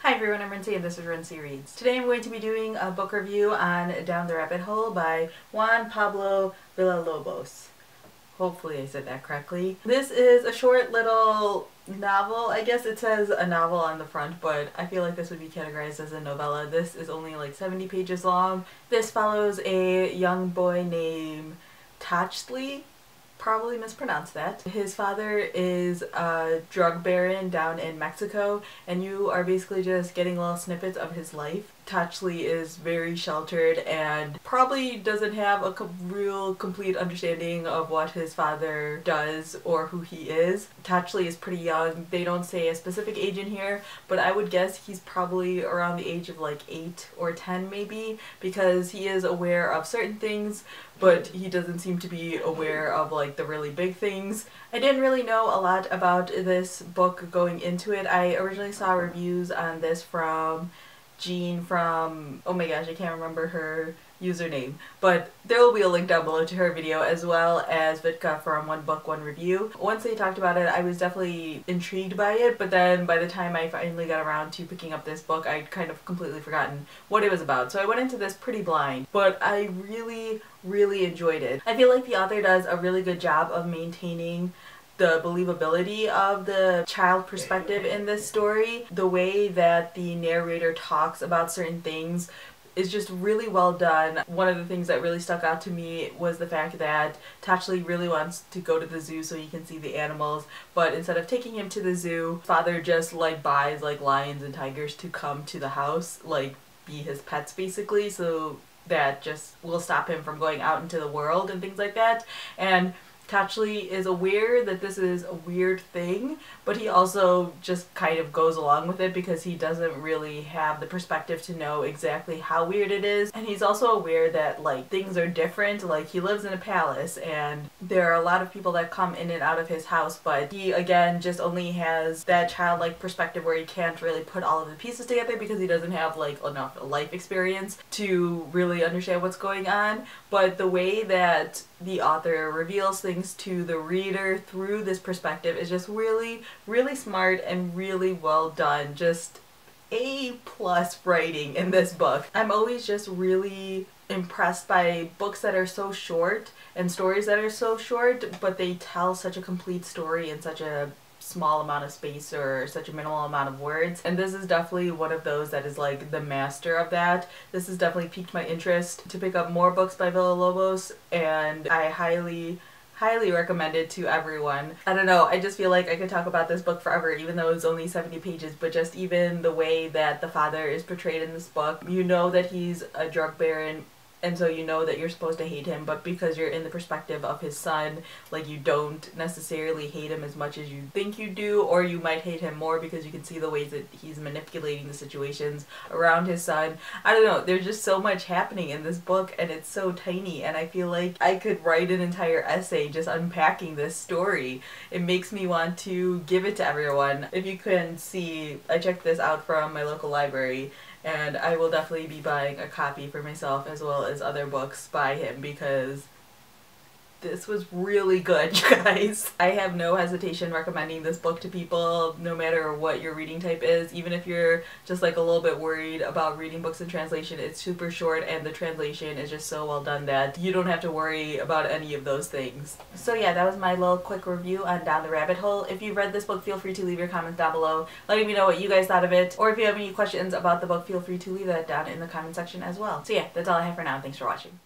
Hi everyone, I'm Rincey and this is Rincey Reads. Today I'm going to be doing a book review on Down the Rabbit Hole by Juan Pablo Villalobos. Hopefully I said that correctly. This is a short little novel. I guess it says a novel on the front, but I feel like this would be categorized as a novella. This is only like 70 pages long. This follows a young boy named Tachli. Probably mispronounced that. His father is a drug baron down in Mexico, and you are basically just getting little snippets of his life. Tachli is very sheltered and probably doesn't have a real complete understanding of what his father does or who he is. Tachli is pretty young. They don't say a specific age in here, but I would guess he's probably around the age of like 8 or 10 maybe, because he is aware of certain things, but he doesn't seem to be aware of like the really big things. I didn't really know a lot about this book going into it. I originally saw reviews on this from Jean from, oh my gosh, I can't remember her username, but there will be a link down below to her video, as well as Vitka from One Book One Review. Once they talked about it, I was definitely intrigued by it, but then by the time I finally got around to picking up this book, I'd kind of completely forgotten what it was about. So I went into this pretty blind, but I really enjoyed it. I feel like the author does a really good job of maintaining the believability of the child perspective in this story. The way that the narrator talks about certain things is just really well done. One of the things that really stuck out to me was the fact that Tachli really wants to go to the zoo so he can see the animals, but instead of taking him to the zoo, father just like buys like lions and tigers to come to the house, like be his pets basically, so that just will stop him from going out into the world and things like that. And Tachli is aware that this is a weird thing, but he also just kind of goes along with it because he doesn't really have the perspective to know exactly how weird it is. And he's also aware that like things are different. Like he lives in a palace and there are a lot of people that come in and out of his house, but he again just only has that childlike perspective where he can't really put all of the pieces together because he doesn't have like enough life experience to really understand what's going on. But the way that the author reveals things to the reader through this perspective is just really smart and really well done. Just A+ writing in this book. I'm always just really impressed by books that are so short and stories that are so short, but they tell such a complete story in such a small amount of space or such a minimal amount of words, and this is definitely one of those that is like the master of that. This has definitely piqued my interest to pick up more books by Villalobos, and I highly recommend it to everyone. I don't know, I just feel like I could talk about this book forever, even though it's only 70 pages, but just even the way that the father is portrayed in this book, you know that he's a drug baron, and so you know that you're supposed to hate him, but because you're in the perspective of his son, like you don't necessarily hate him as much as you think you do, or you might hate him more because you can see the ways that he's manipulating the situations around his son. I don't know, there's just so much happening in this book and it's so tiny, and I feel like I could write an entire essay just unpacking this story. It makes me want to give it to everyone. If you couldn't see, I checked this out from my local library, and I will definitely be buying a copy for myself as well as other books by him because this was really good, you guys. I have no hesitation recommending this book to people, no matter what your reading type is. Even if you're just like a little bit worried about reading books in translation, it's super short and the translation is just so well done that you don't have to worry about any of those things. So yeah, that was my little quick review on Down the Rabbit Hole. If you've read this book, feel free to leave your comments down below, letting me know what you guys thought of it. Or if you have any questions about the book, feel free to leave that down in the comment section as well. So yeah, that's all I have for now. Thanks for watching.